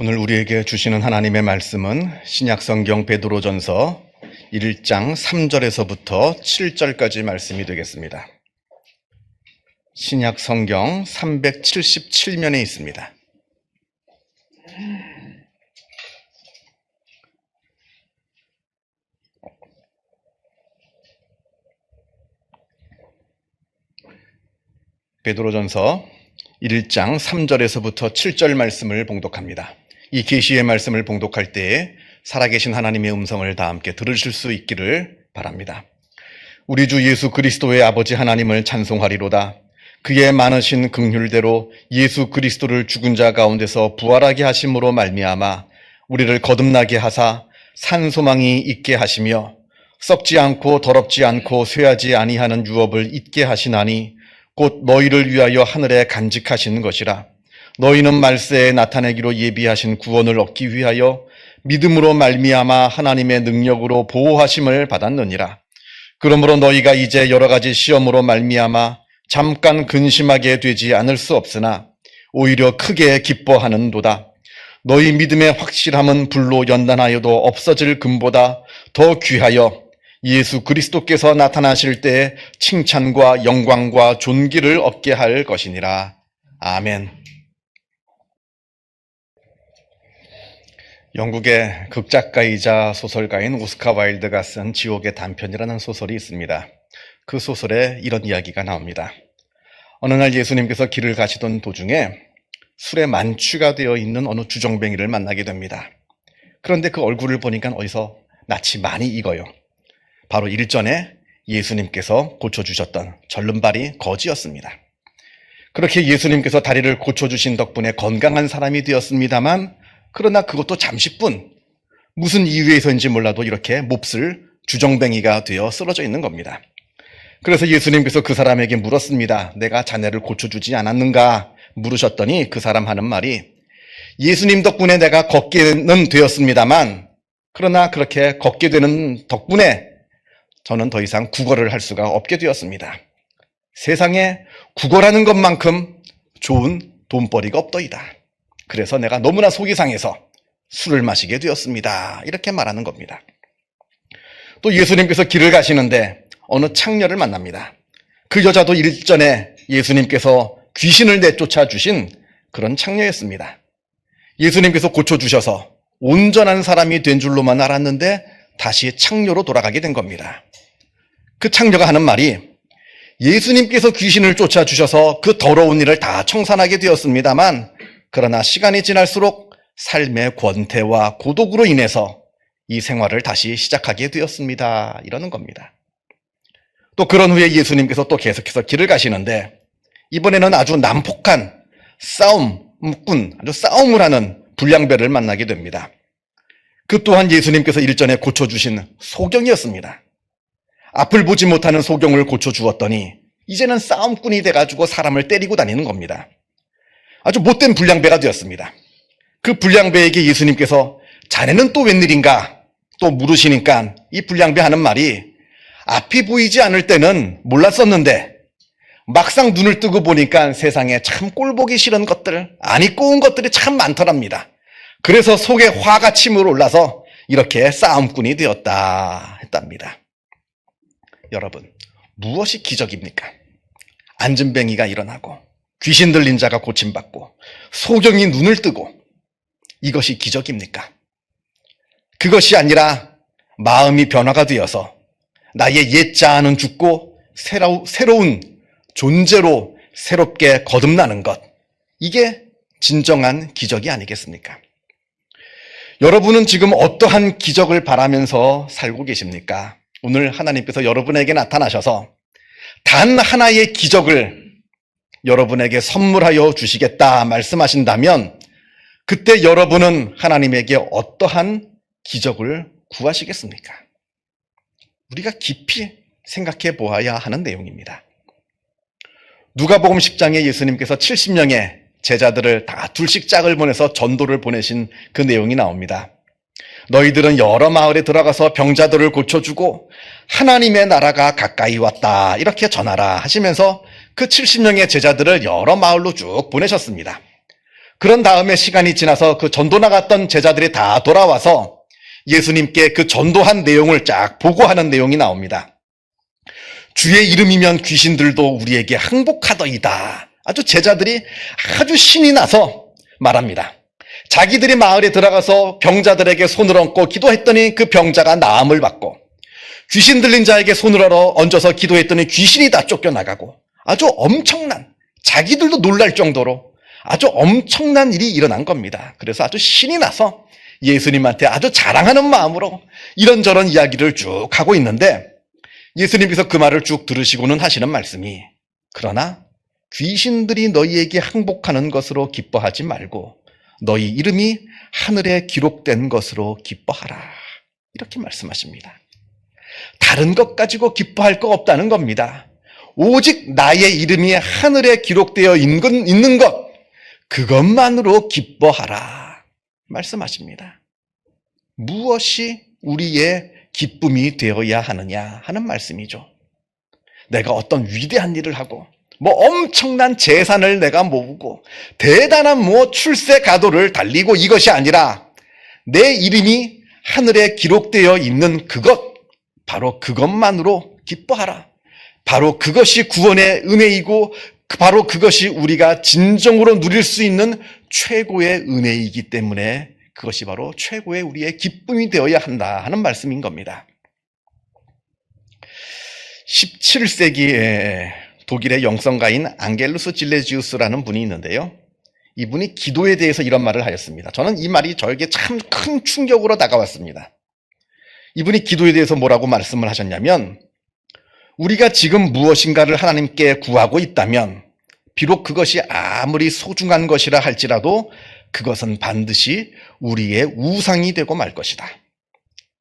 오늘 우리에게 주시는 하나님의 말씀은 신약성경 베드로전서 1장 3절에서부터 7절까지 말씀이 되겠습니다. 신약성경 377면에 있습니다. 베드로전서 1장 3절에서부터 7절 말씀을 봉독합니다. 이 계시의 말씀을 봉독할 때에 살아계신 하나님의 음성을 다 함께 들으실 수 있기를 바랍니다. 우리 주 예수 그리스도의 아버지 하나님을 찬송하리로다. 그의 많으신 긍휼대로 예수 그리스도를 죽은 자 가운데서 부활하게 하심으로 말미암아 우리를 거듭나게 하사 산 소망이 있게 하시며 썩지 않고 더럽지 않고 쇠하지 아니하는 유업을 잊게 하시나니 곧 너희를 위하여 하늘에 간직하신 것이라. 너희는 말세에 나타내기로 예비하신 구원을 얻기 위하여 믿음으로 말미암아 하나님의 능력으로 보호하심을 받았느니라. 그러므로 너희가 이제 여러 가지 시험으로 말미암아 잠깐 근심하게 되지 않을 수 없으나 오히려 크게 기뻐하는도다. 너희 믿음의 확실함은 불로 연단하여도 없어질 금보다 더 귀하여 예수 그리스도께서 나타나실 때에 칭찬과 영광과 존귀를 얻게 할 것이니라. 아멘. 영국의 극작가이자 소설가인 오스카 와일드가 쓴 지옥의 단편이라는 소설이 있습니다. 그 소설에 이런 이야기가 나옵니다. 어느 날 예수님께서 길을 가시던 도중에 술에 만취가 되어 있는 어느 주정뱅이를 만나게 됩니다. 그런데 그 얼굴을 보니까 어디서 낯이 많이 익어요. 바로 일전에 예수님께서 고쳐주셨던 절름발이 거지였습니다. 그렇게 예수님께서 다리를 고쳐주신 덕분에 건강한 사람이 되었습니다만 그러나 그것도 잠시뿐 무슨 이유에서인지 몰라도 이렇게 몹쓸 주정뱅이가 되어 쓰러져 있는 겁니다. 그래서 예수님께서 그 사람에게 물었습니다. 내가 자네를 고쳐주지 않았는가 물으셨더니 그 사람 하는 말이 예수님 덕분에 내가 걷게는 되었습니다만 그러나 그렇게 걷게 되는 덕분에 저는 더 이상 구걸을 할 수가 없게 되었습니다. 세상에 구걸하는 것만큼 좋은 돈벌이가 없더이다. 그래서 내가 너무나 속이 상해서 술을 마시게 되었습니다. 이렇게 말하는 겁니다. 또 예수님께서 길을 가시는데 어느 창녀를 만납니다. 그 여자도 일전에 예수님께서 귀신을 내쫓아 주신 그런 창녀였습니다. 예수님께서 고쳐주셔서 온전한 사람이 된 줄로만 알았는데 다시 창녀로 돌아가게 된 겁니다. 그 창녀가 하는 말이 예수님께서 귀신을 쫓아주셔서 그 더러운 일을 다 청산하게 되었습니다만 그러나 시간이 지날수록 삶의 권태와 고독으로 인해서 이 생활을 다시 시작하게 되었습니다. 이러는 겁니다. 또 그런 후에 예수님께서 또 계속해서 길을 가시는데 이번에는 아주 난폭한 싸움꾼, 아주 싸움을 하는 불량배를 만나게 됩니다. 그 또한 예수님께서 일전에 고쳐주신 소경이었습니다. 앞을 보지 못하는 소경을 고쳐주었더니 이제는 싸움꾼이 돼가지고 사람을 때리고 다니는 겁니다. 아주 못된 불량배가 되었습니다. 그 불량배에게 예수님께서 자네는 또 웬일인가 또 물으시니까 이 불량배 하는 말이 앞이 보이지 않을 때는 몰랐었는데 막상 눈을 뜨고 보니까 세상에 참 꼴보기 싫은 것들, 안 입고 온 것들이 참 많더랍니다. 그래서 속에 화가 치밀어 올라서 이렇게 싸움꾼이 되었다 했답니다. 여러분, 무엇이 기적입니까? 안진뱅이가 일어나고 귀신 들린 자가 고침받고 소경이 눈을 뜨고 이것이 기적입니까? 그것이 아니라 마음이 변화가 되어서 나의 옛 자아는 죽고 새로운 존재로 새롭게 거듭나는 것, 이게 진정한 기적이 아니겠습니까? 여러분은 지금 어떠한 기적을 바라면서 살고 계십니까? 오늘 하나님께서 여러분에게 나타나셔서 단 하나의 기적을 여러분에게 선물하여 주시겠다 말씀하신다면 그때 여러분은 하나님에게 어떠한 기적을 구하시겠습니까? 우리가 깊이 생각해 보아야 하는 내용입니다. 누가복음 10장에 예수님께서 70명의 제자들을 다 둘씩 짝을 보내서 전도를 보내신 그 내용이 나옵니다. 너희들은 여러 마을에 들어가서 병자들을 고쳐주고 하나님의 나라가 가까이 왔다 이렇게 전하라 하시면서 그 70명의 제자들을 여러 마을로 쭉 보내셨습니다. 그런 다음에 시간이 지나서 그 전도 나갔던 제자들이 다 돌아와서 예수님께 그 전도한 내용을 쫙 보고하는 내용이 나옵니다. 주의 이름이면 귀신들도 우리에게 항복하더이다. 아주 제자들이 아주 신이 나서 말합니다. 자기들이 마을에 들어가서 병자들에게 손을 얹고 기도했더니 그 병자가 나음을 받고, 귀신 들린 자에게 손을 얹어서 기도했더니 귀신이 다 쫓겨나가고, 아주 엄청난, 자기들도 놀랄 정도로 아주 엄청난 일이 일어난 겁니다. 그래서 아주 신이 나서 예수님한테 아주 자랑하는 마음으로 이런저런 이야기를 쭉 하고 있는데, 예수님께서 그 말을 쭉 들으시고는 하시는 말씀이, 그러나 귀신들이 너희에게 항복하는 것으로 기뻐하지 말고 너희 이름이 하늘에 기록된 것으로 기뻐하라. 이렇게 말씀하십니다. 다른 것 가지고 기뻐할 거 없다는 겁니다. 오직 나의 이름이 하늘에 기록되어 있는 것, 그것만으로 기뻐하라 말씀하십니다. 무엇이 우리의 기쁨이 되어야 하느냐 하는 말씀이죠. 내가 어떤 위대한 일을 하고 엄청난 재산을 내가 모으고 대단한 출세 가도를 달리고 이것이 아니라 내 이름이 하늘에 기록되어 있는 그것, 바로 그것만으로 기뻐하라. 바로 그것이 구원의 은혜이고 바로 그것이 우리가 진정으로 누릴 수 있는 최고의 은혜이기 때문에 그것이 바로 최고의 우리의 기쁨이 되어야 한다 하는 말씀인 겁니다. 17세기에 독일의 영성가인 앙겔루스 질레지우스라는 분이 있는데요. 이분이 기도에 대해서 이런 말을 하였습니다. 저는 이 말이 저에게 참 큰 충격으로 다가왔습니다. 이분이 기도에 대해서 뭐라고 말씀을 하셨냐면, 우리가 지금 무엇인가를 하나님께 구하고 있다면 비록 그것이 아무리 소중한 것이라 할지라도 그것은 반드시 우리의 우상이 되고 말 것이다.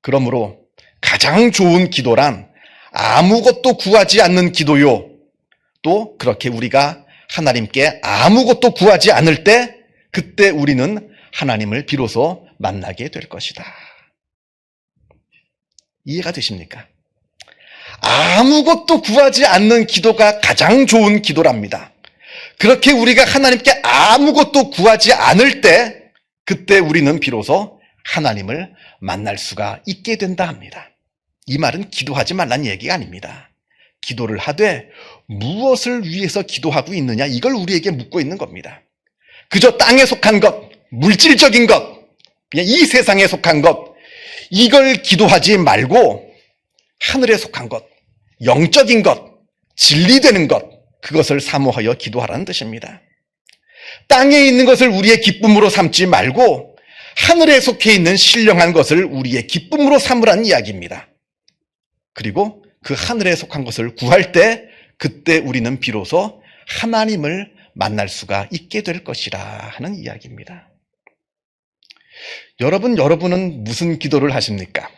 그러므로 가장 좋은 기도란 아무것도 구하지 않는 기도요. 또 그렇게 우리가 하나님께 아무것도 구하지 않을 때 그때 우리는 하나님을 비로소 만나게 될 것이다. 이해가 되십니까? 아무것도 구하지 않는 기도가 가장 좋은 기도랍니다. 그렇게 우리가 하나님께 아무것도 구하지 않을 때 그때 우리는 비로소 하나님을 만날 수가 있게 된다 합니다. 이 말은 기도하지 말란 얘기가 아닙니다. 기도를 하되 무엇을 위해서 기도하고 있느냐, 이걸 우리에게 묻고 있는 겁니다. 그저 땅에 속한 것, 물질적인 것, 그냥 이 세상에 속한 것, 이걸 기도하지 말고 하늘에 속한 것, 영적인 것, 진리되는 것, 그것을 사모하여 기도하라는 뜻입니다. 땅에 있는 것을 우리의 기쁨으로 삼지 말고 하늘에 속해 있는 신령한 것을 우리의 기쁨으로 삼으라는 이야기입니다. 그리고 그 하늘에 속한 것을 구할 때 그때 우리는 비로소 하나님을 만날 수가 있게 될 것이라 하는 이야기입니다. 여러분은 무슨 기도를 하십니까?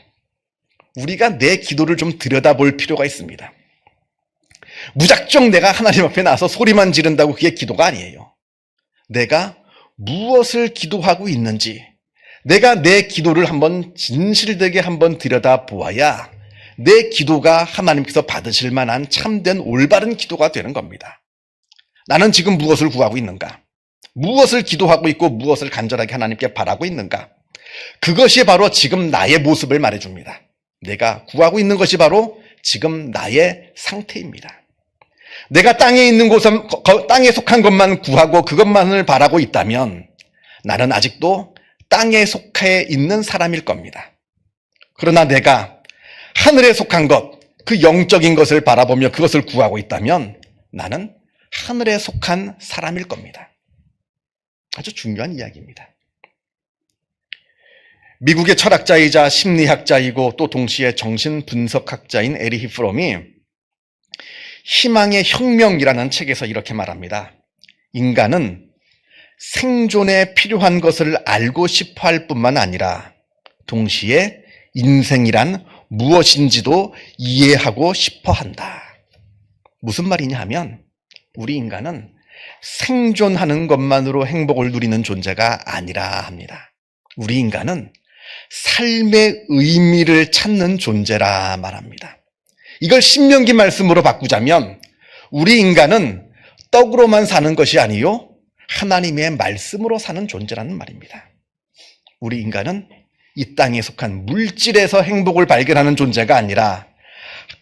우리가 내 기도를 좀 들여다볼 필요가 있습니다. 무작정 내가 하나님 앞에 나와서 소리만 지른다고 그게 기도가 아니에요. 내가 무엇을 기도하고 있는지, 내가 내 기도를 한번 진실되게 한번 들여다보아야 내 기도가 하나님께서 받으실 만한 참된 올바른 기도가 되는 겁니다. 나는 지금 무엇을 구하고 있는가? 무엇을 기도하고 있고 무엇을 간절하게 하나님께 바라고 있는가? 그것이 바로 지금 나의 모습을 말해줍니다. 내가 구하고 있는 것이 바로 지금 나의 상태입니다. 내가 땅에 있는 곳은 땅에 속한 것만 구하고 그것만을 바라고 있다면 나는 아직도 땅에 속해 있는 사람일 겁니다. 그러나 내가 하늘에 속한 것, 그 영적인 것을 바라보며 그것을 구하고 있다면 나는 하늘에 속한 사람일 겁니다. 아주 중요한 이야기입니다. 미국의 철학자이자 심리학자이고 또 동시에 정신분석학자인 에리히 프롬이 희망의 혁명이라는 책에서 이렇게 말합니다. 인간은 생존에 필요한 것을 알고 싶어 할 뿐만 아니라 동시에 인생이란 무엇인지도 이해하고 싶어 한다. 무슨 말이냐 하면 우리 인간은 생존하는 것만으로 행복을 누리는 존재가 아니라 합니다. 우리 인간은 삶의 의미를 찾는 존재라 말합니다. 이걸 신명기 말씀으로 바꾸자면 우리 인간은 떡으로만 사는 것이 아니요 하나님의 말씀으로 사는 존재라는 말입니다. 우리 인간은 이 땅에 속한 물질에서 행복을 발견하는 존재가 아니라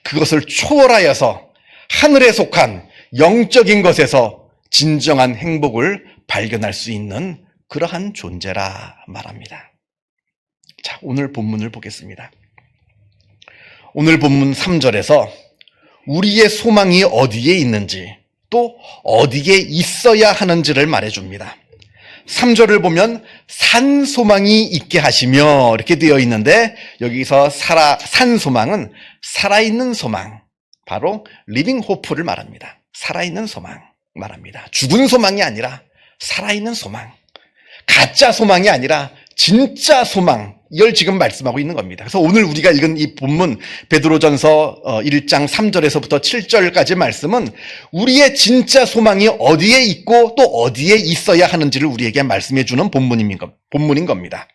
그것을 초월하여서 하늘에 속한 영적인 것에서 진정한 행복을 발견할 수 있는 그러한 존재라 말합니다. 자, 오늘 본문을 보겠습니다. 오늘 본문 3절에서 우리의 소망이 어디에 있는지 또 어디에 있어야 하는지를 말해줍니다. 3절을 보면 산 소망이 있게 하시며 이렇게 되어 있는데 여기서 산 소망은 살아있는 소망, 바로 리빙 호프를 말합니다. 살아있는 소망 말합니다. 죽은 소망이 아니라 살아있는 소망, 가짜 소망이 아니라 진짜 소망, 이걸 지금 말씀하고 있는 겁니다. 그래서 오늘 우리가 읽은 이 본문 베드로전서 1장 3절에서부터 7절까지 말씀은 우리의 진짜 소망이 어디에 있고 또 어디에 있어야 하는지를 우리에게 말씀해 주는 본문인 겁니다.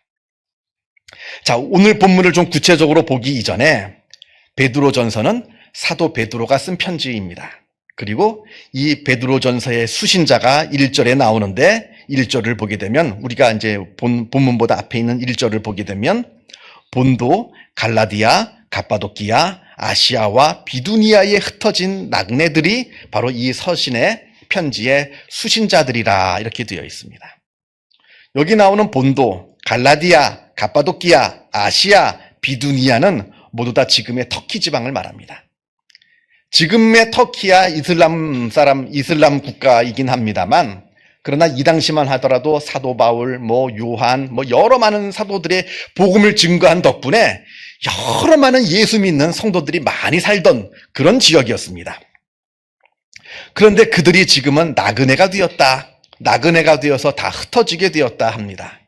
자, 오늘 본문을 좀 구체적으로 보기 이전에 베드로전서는 사도 베드로가 쓴 편지입니다. 그리고 이 베드로전서의 수신자가 1절에 나오는데 1절을 보게 되면 우리가 이제 본문보다 앞에 있는 1절을 보게 되면 본도, 갈라디아, 갑바도키아, 아시아와 비두니아에 흩어진 나그네들이 바로 이 서신의 편지의 수신자들이라 이렇게 되어 있습니다. 여기 나오는 본도, 갈라디아, 갑바도키아, 아시아, 비두니아는 모두 다 지금의 터키 지방을 말합니다. 지금의 터키야 이슬람 국가이긴 합니다만 그러나 이 당시만 하더라도 사도 바울, 요한, 여러 많은 사도들의 복음을 증거한 덕분에 여러 많은 예수 믿는 성도들이 많이 살던 그런 지역이었습니다. 그런데 그들이 지금은 나그네가 되어서 다 흩어지게 되었다 합니다.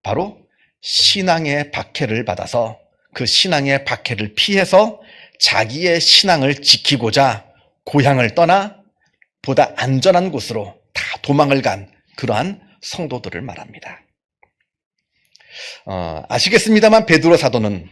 바로 신앙의 박해를 받아서 그 신앙의 박해를 피해서 자기의 신앙을 지키고자 고향을 떠나 보다 안전한 곳으로 다 도망을 간 그러한 성도들을 말합니다. 아시겠습니다만 베드로 사도는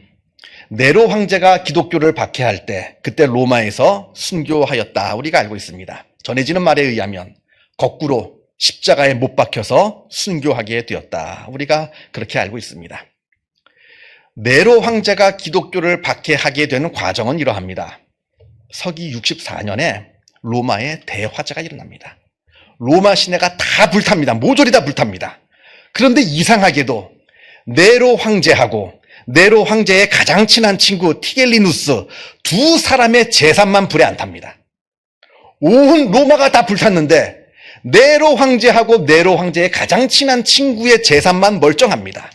네로 황제가 기독교를 박해할 때 그때 로마에서 순교하였다 우리가 알고 있습니다. 전해지는 말에 의하면 거꾸로 십자가에 못 박혀서 순교하게 되었다 우리가 그렇게 알고 있습니다. 네로 황제가 기독교를 박해하게 되는 과정은 이러합니다. 서기 64년에 로마에 대화재가 일어납니다. 로마 시내가 다 불탑니다. 모조리 다 불탑니다. 그런데 이상하게도 네로 황제하고 네로 황제의 가장 친한 친구 티겔리누스 두 사람의 재산만 불에 안 탑니다. 온 로마가 다 불탔는데 네로 황제하고 네로 황제의 가장 친한 친구의 재산만 멀쩡합니다.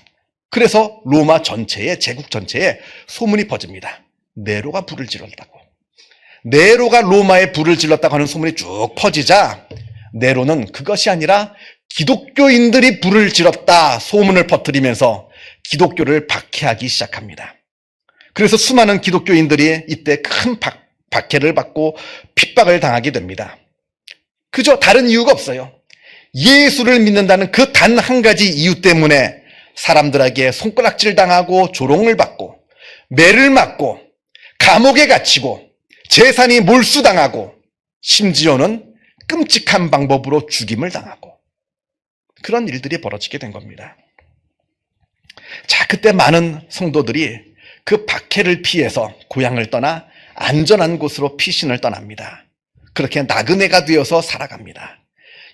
그래서 로마 전체에, 제국 전체에 소문이 퍼집니다. 네로가 불을 질렀다고. 네로가 로마에 불을 질렀다고 하는 소문이 쭉 퍼지자 네로는 그것이 아니라 기독교인들이 불을 질렀다 소문을 퍼뜨리면서 기독교를 박해하기 시작합니다. 그래서 수많은 기독교인들이 이때 큰 박해를 받고 핍박을 당하게 됩니다. 그저 다른 이유가 없어요. 예수를 믿는다는 그 단 한 가지 이유 때문에 사람들에게 손가락질 당하고 조롱을 받고 매를 맞고 감옥에 갇히고 재산이 몰수당하고 심지어는 끔찍한 방법으로 죽임을 당하고 그런 일들이 벌어지게 된 겁니다. 자, 그때 많은 성도들이 그 박해를 피해서 고향을 떠나 안전한 곳으로 피신을 떠납니다. 그렇게 나그네가 되어서 살아갑니다.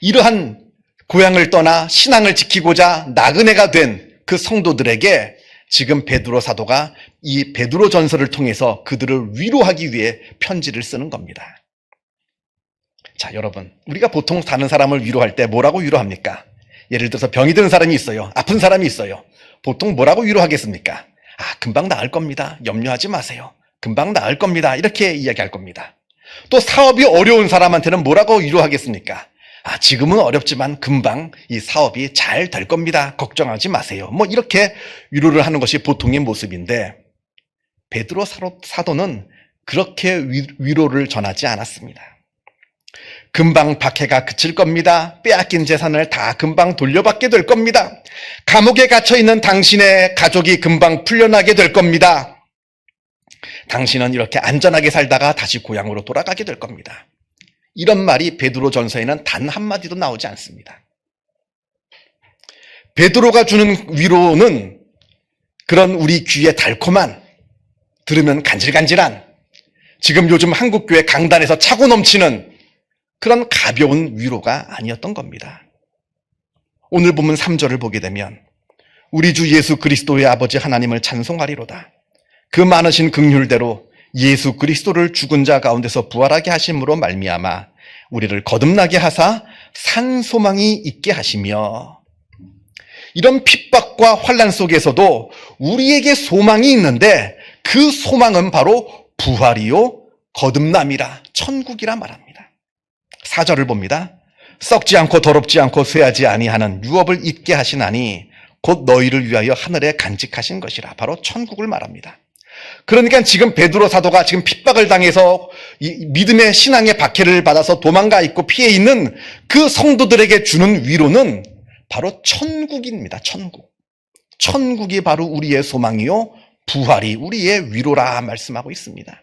이러한 고향을 떠나 신앙을 지키고자 나그네가 된 그 성도들에게 지금 베드로 사도가 이 베드로 전서를 통해서 그들을 위로하기 위해 편지를 쓰는 겁니다. 자, 여러분, 우리가 보통 사는 사람을 위로할 때 뭐라고 위로합니까? 예를 들어서 병이 든 사람이 있어요. 아픈 사람이 있어요. 보통 뭐라고 위로하겠습니까? 금방 나을 겁니다. 염려하지 마세요. 금방 나을 겁니다. 이렇게 이야기할 겁니다. 또 사업이 어려운 사람한테는 뭐라고 위로하겠습니까? 지금은 어렵지만 금방 이 사업이 잘 될 겁니다. 걱정하지 마세요. 이렇게 위로를 하는 것이 보통의 모습인데 베드로 사도는 그렇게 위로를 전하지 않았습니다. 금방 박해가 그칠 겁니다. 빼앗긴 재산을 다 금방 돌려받게 될 겁니다. 감옥에 갇혀있는 당신의 가족이 금방 풀려나게 될 겁니다. 당신은 이렇게 안전하게 살다가 다시 고향으로 돌아가게 될 겁니다. 이런 말이 베드로 전서에는 단 한마디도 나오지 않습니다. 베드로가 주는 위로는 그런 우리 귀에 달콤한, 들으면 간질간질한, 지금 요즘 한국교회 강단에서 차고 넘치는 그런 가벼운 위로가 아니었던 겁니다. 오늘 본문 3절을 보게 되면 우리 주 예수 그리스도의 아버지 하나님을 찬송하리로다. 그 많으신 긍휼대로 예수 그리스도를 죽은 자 가운데서 부활하게 하심으로 말미암아 우리를 거듭나게 하사 산 소망이 있게 하시며, 이런 핍박과 환난 속에서도 우리에게 소망이 있는데 그 소망은 바로 부활이요 거듭남이라, 천국이라 말합니다. 4절을 봅니다. 썩지 않고 더럽지 않고 쇠하지 아니하는 유업을 잊게 하시나니 곧 너희를 위하여 하늘에 간직하신 것이라, 바로 천국을 말합니다. 그러니까 지금 베드로 사도가 지금 핍박을 당해서 믿음의 신앙의 박해를 받아서 도망가 있고 피해 있는 그 성도들에게 주는 위로는 바로 천국입니다. 천국. 천국이 바로 우리의 소망이요 부활이 우리의 위로라 말씀하고 있습니다.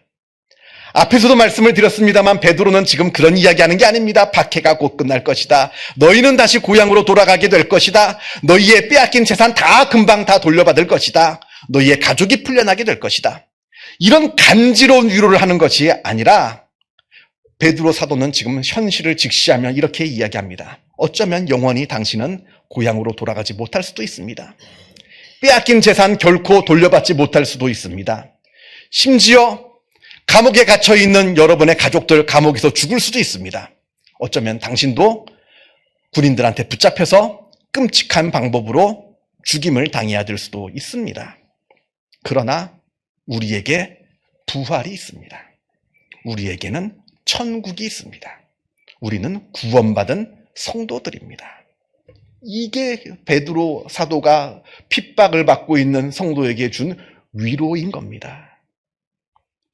앞에서도 말씀을 드렸습니다만 베드로는 지금 그런 이야기하는 게 아닙니다. 박해가 곧 끝날 것이다. 너희는 다시 고향으로 돌아가게 될 것이다. 너희의 빼앗긴 재산 다 금방 다 돌려받을 것이다. 너희의 가족이 풀려나게 될 것이다. 이런 간지러운 위로를 하는 것이 아니라 베드로 사도는 지금 현실을 직시하며 이렇게 이야기합니다. 어쩌면 영원히 당신은 고향으로 돌아가지 못할 수도 있습니다. 빼앗긴 재산 결코 돌려받지 못할 수도 있습니다. 심지어 감옥에 갇혀 있는 여러분의 가족들 감옥에서 죽을 수도 있습니다. 어쩌면 당신도 군인들한테 붙잡혀서 끔찍한 방법으로 죽임을 당해야 될 수도 있습니다. 그러나 우리에게 부활이 있습니다. 우리에게는 천국이 있습니다. 우리는 구원받은 성도들입니다. 이게 베드로 사도가 핍박을 받고 있는 성도에게 준 위로인 겁니다.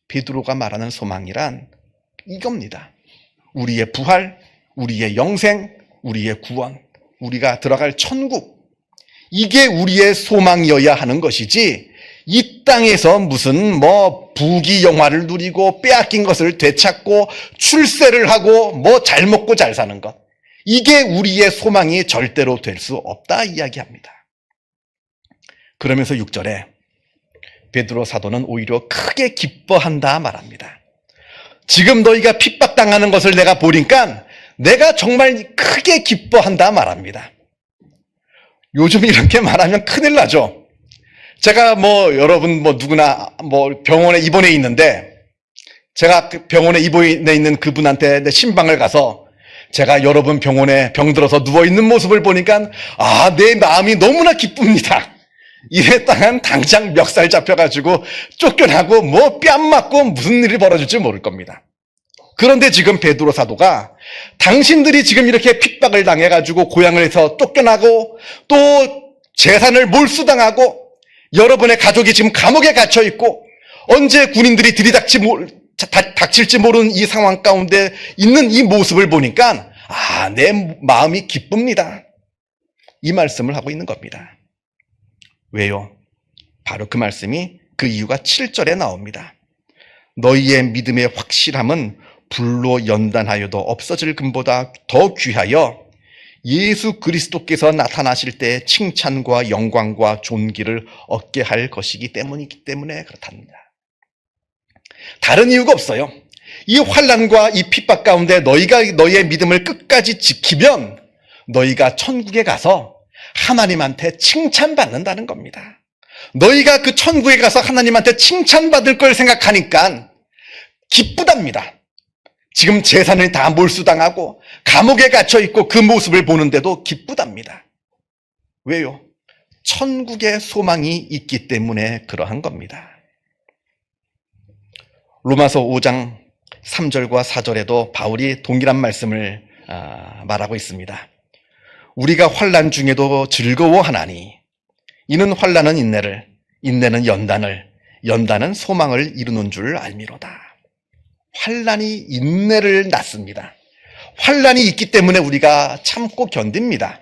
베드로가 말하는 소망이란 이겁니다. 우리의 부활, 우리의 영생, 우리의 구원, 우리가 들어갈 천국, 이게 우리의 소망이어야 하는 것이지, 이 땅에서 무슨 부귀 영화를 누리고 빼앗긴 것을 되찾고 출세를 하고 잘 먹고 잘 사는 것, 이게 우리의 소망이 절대로 될 수 없다 이야기합니다. 그러면서 6절에 베드로 사도는 오히려 크게 기뻐한다 말합니다. 지금 너희가 핍박당하는 것을 내가 보니까 내가 정말 크게 기뻐한다 말합니다. 요즘 이렇게 말하면 큰일 나죠. 제가 여러분 누구나 병원에 입원해 있는데, 제가 그 병원에 입원해 있는 그분한테 내 신방을 가서 제가 여러분 병원에 병들어서 누워있는 모습을 보니까 내 마음이 너무나 기쁩니다. 이랬다간 당장 멱살 잡혀가지고 쫓겨나고 뺨 맞고 무슨 일이 벌어질지 모를 겁니다. 그런데 지금 베드로 사도가 당신들이 지금 이렇게 핍박을 당해가지고 고향에서 쫓겨나고 또 재산을 몰수당하고 여러분의 가족이 지금 감옥에 갇혀있고 언제 군인들이 닥칠지 모르는 이 상황 가운데 있는 이 모습을 보니까 내 마음이 기쁩니다. 이 말씀을 하고 있는 겁니다. 왜요? 바로 그 말씀이, 그 이유가 7절에 나옵니다. 너희의 믿음의 확실함은 불로 연단하여도 없어질 금보다 더 귀하여 예수 그리스도께서 나타나실 때 칭찬과 영광과 존귀를 얻게 할 것이기 때문이기 때문에 그렇답니다. 다른 이유가 없어요. 이 환난과 이 핍박 가운데 너희가 너희의 믿음을 끝까지 지키면 너희가 천국에 가서 하나님한테 칭찬받는다는 겁니다. 너희가 그 천국에 가서 하나님한테 칭찬받을 걸 생각하니까 기쁘답니다. 지금 재산을 다 몰수당하고 감옥에 갇혀있고 그 모습을 보는데도 기쁘답니다. 왜요? 천국의 소망이 있기 때문에 그러한 겁니다. 로마서 5장 3절과 4절에도 바울이 동일한 말씀을 말하고 있습니다. 우리가 환난 중에도 즐거워하나니 이는 환난은 인내를, 인내는 연단을, 연단은 소망을 이루는 줄 알미로다. 환난이 인내를 낳습니다. 환난이 있기 때문에 우리가 참고 견딥니다.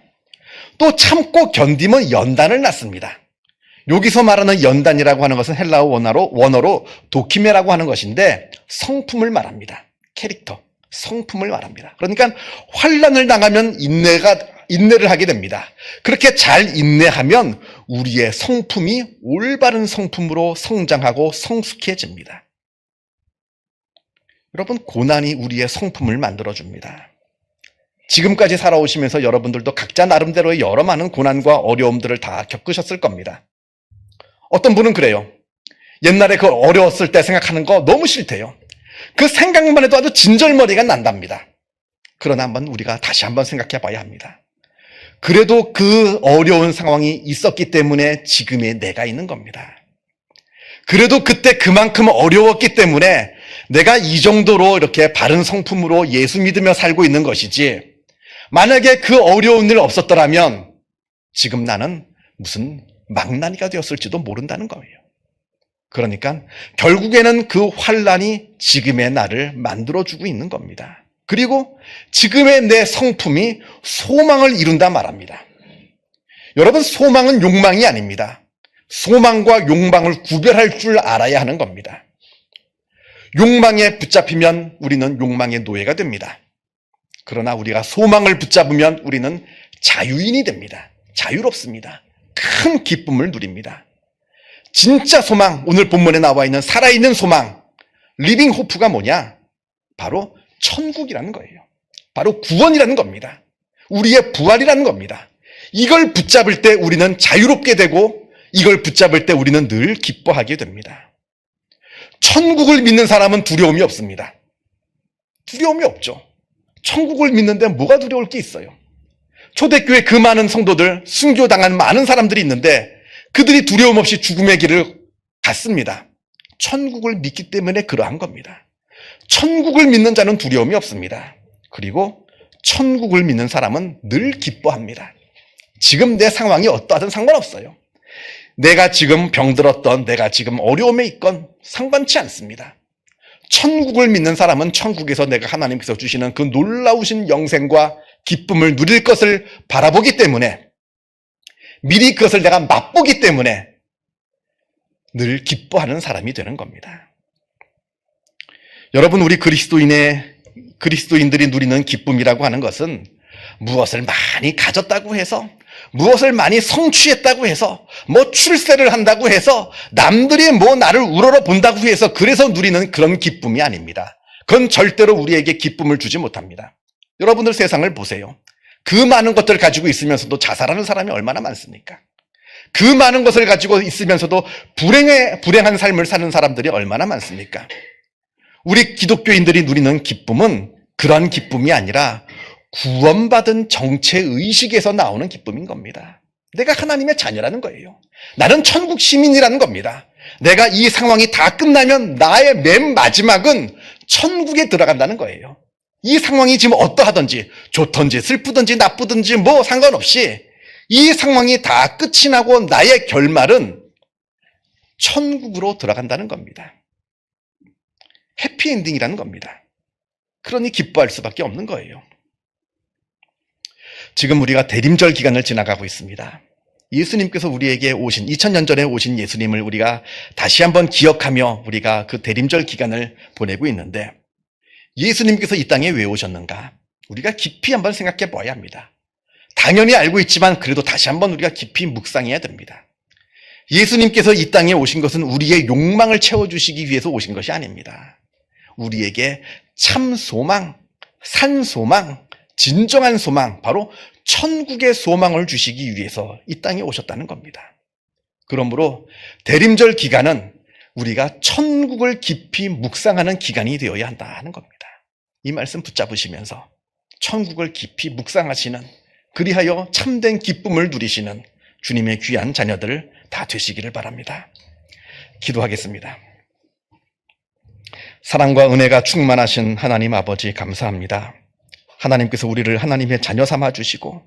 또 참고 견디면 연단을 낳습니다. 여기서 말하는 연단이라고 하는 것은 헬라어 원어로 도키메라고 하는 것인데 성품을 말합니다. 캐릭터, 성품을 말합니다. 그러니까 환난을 당하면 인내가 인내를 하게 됩니다. 그렇게 잘 인내하면 우리의 성품이 올바른 성품으로 성장하고 성숙해집니다. 여러분, 고난이 우리의 성품을 만들어줍니다. 지금까지 살아오시면서 여러분들도 각자 나름대로의 여러 많은 고난과 어려움들을 다 겪으셨을 겁니다. 어떤 분은 그래요. 옛날에 그 어려웠을 때 생각하는 거 너무 싫대요. 그 생각만 해도 아주 진절머리가 난답니다. 그러나 우리가 다시 한번 생각해 봐야 합니다. 그래도 그 어려운 상황이 있었기 때문에 지금의 내가 있는 겁니다. 그래도 그때 그만큼 어려웠기 때문에 내가 이 정도로 이렇게 바른 성품으로 예수 믿으며 살고 있는 것이지, 만약에 그 어려운 일 없었더라면 지금 나는 무슨 망나니가 되었을지도 모른다는 거예요. 그러니까 결국에는 그 환난이 지금의 나를 만들어주고 있는 겁니다. 그리고 지금의 내 성품이 소망을 이룬다 말합니다. 여러분, 소망은 욕망이 아닙니다. 소망과 욕망을 구별할 줄 알아야 하는 겁니다. 욕망에 붙잡히면 우리는 욕망의 노예가 됩니다. 그러나 우리가 소망을 붙잡으면 우리는 자유인이 됩니다. 자유롭습니다. 큰 기쁨을 누립니다. 진짜 소망, 오늘 본문에 나와 있는 살아있는 소망, 리빙 호프가 뭐냐? 바로 천국이라는 거예요. 바로 구원이라는 겁니다. 우리의 부활이라는 겁니다. 이걸 붙잡을 때 우리는 자유롭게 되고, 이걸 붙잡을 때 우리는 늘 기뻐하게 됩니다. 천국을 믿는 사람은 두려움이 없습니다. 두려움이 없죠. 천국을 믿는데 뭐가 두려울 게 있어요? 초대교회 그 많은 성도들, 순교당한 많은 사람들이 있는데 그들이 두려움 없이 죽음의 길을 갔습니다. 천국을 믿기 때문에 그러한 겁니다. 천국을 믿는 자는 두려움이 없습니다. 그리고 천국을 믿는 사람은 늘 기뻐합니다. 지금 내 상황이 어떠하든 상관없어요. 내가 지금 병들었던, 내가 지금 어려움에 있건 상관치 않습니다. 천국을 믿는 사람은 천국에서 내가 하나님께서 주시는 그 놀라우신 영생과 기쁨을 누릴 것을 바라보기 때문에, 미리 그것을 내가 맛보기 때문에 늘 기뻐하는 사람이 되는 겁니다. 여러분, 우리 그리스도인들이 누리는 기쁨이라고 하는 것은 무엇을 많이 가졌다고 해서, 무엇을 많이 성취했다고 해서, 출세를 한다고 해서, 남들이 나를 우러러 본다고 해서 그래서 누리는 그런 기쁨이 아닙니다. 그건 절대로 우리에게 기쁨을 주지 못합니다. 여러분들 세상을 보세요. 그 많은 것들을 가지고 있으면서도 자살하는 사람이 얼마나 많습니까? 그 많은 것을 가지고 있으면서도 불행한 삶을 사는 사람들이 얼마나 많습니까? 우리 기독교인들이 누리는 기쁨은 그런 기쁨이 아니라 구원받은 정체의식에서 나오는 기쁨인 겁니다. 내가 하나님의 자녀라는 거예요. 나는 천국 시민이라는 겁니다. 내가 이 상황이 다 끝나면 나의 맨 마지막은 천국에 들어간다는 거예요. 이 상황이 지금 어떠하든지, 좋든지 슬프든지 나쁘든지 상관없이 이 상황이 다 끝이 나고 나의 결말은 천국으로 들어간다는 겁니다. 해피엔딩이라는 겁니다. 그러니 기뻐할 수밖에 없는 거예요. 지금 우리가 대림절 기간을 지나가고 있습니다. 예수님께서 우리에게 오신, 2000년 전에 오신 예수님을 우리가 다시 한번 기억하며 우리가 그 대림절 기간을 보내고 있는데, 예수님께서 이 땅에 왜 오셨는가? 우리가 깊이 한번 생각해 봐야 합니다. 당연히 알고 있지만 그래도 다시 한번 우리가 깊이 묵상해야 됩니다. 예수님께서 이 땅에 오신 것은 우리의 욕망을 채워주시기 위해서 오신 것이 아닙니다. 우리에게 참 소망, 산 소망, 진정한 소망, 바로 천국의 소망을 주시기 위해서 이 땅에 오셨다는 겁니다. 그러므로 대림절 기간은 우리가 천국을 깊이 묵상하는 기간이 되어야 한다는 겁니다. 이 말씀 붙잡으시면서 천국을 깊이 묵상하시는, 그리하여 참된 기쁨을 누리시는 주님의 귀한 자녀들 다 되시기를 바랍니다. 기도하겠습니다. 사랑과 은혜가 충만하신 하나님 아버지, 감사합니다. 하나님께서 우리를 하나님의 자녀 삼아 주시고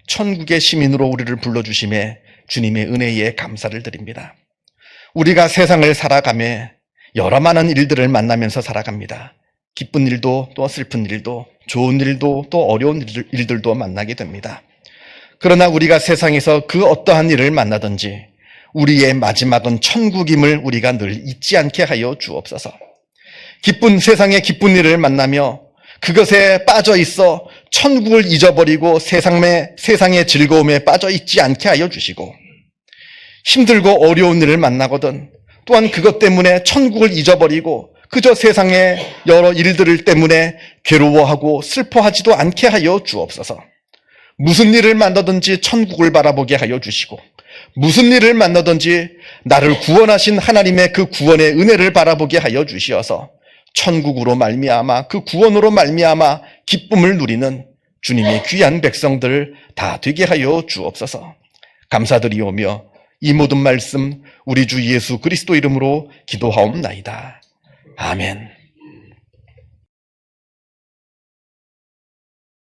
천국의 시민으로 우리를 불러주심에 주님의 은혜에 감사를 드립니다. 우리가 세상을 살아가며 여러 많은 일들을 만나면서 살아갑니다. 기쁜 일도 또 슬픈 일도, 좋은 일도 또 어려운 일들도 만나게 됩니다. 그러나 우리가 세상에서 그 어떠한 일을 만나든지 우리의 마지막은 천국임을 우리가 늘 잊지 않게 하여 주옵소서. 세상의 기쁜 일을 만나며 그것에 빠져 있어 천국을 잊어버리고 세상의 즐거움에 빠져 있지 않게 하여 주시고, 힘들고 어려운 일을 만나거든 또한 그것 때문에 천국을 잊어버리고 그저 세상의 여러 일들 때문에 괴로워하고 슬퍼하지도 않게 하여 주옵소서. 무슨 일을 만나든지 천국을 바라보게 하여 주시고, 무슨 일을 만나든지 나를 구원하신 하나님의 그 구원의 은혜를 바라보게 하여 주시어서 천국으로 말미암아 그 구원으로 말미암아 기쁨을 누리는 주님의 귀한 백성들 다 되게 하여 주옵소서. 감사드리오며 이 모든 말씀 우리 주 예수 그리스도 이름으로 기도하옵나이다. 아멘.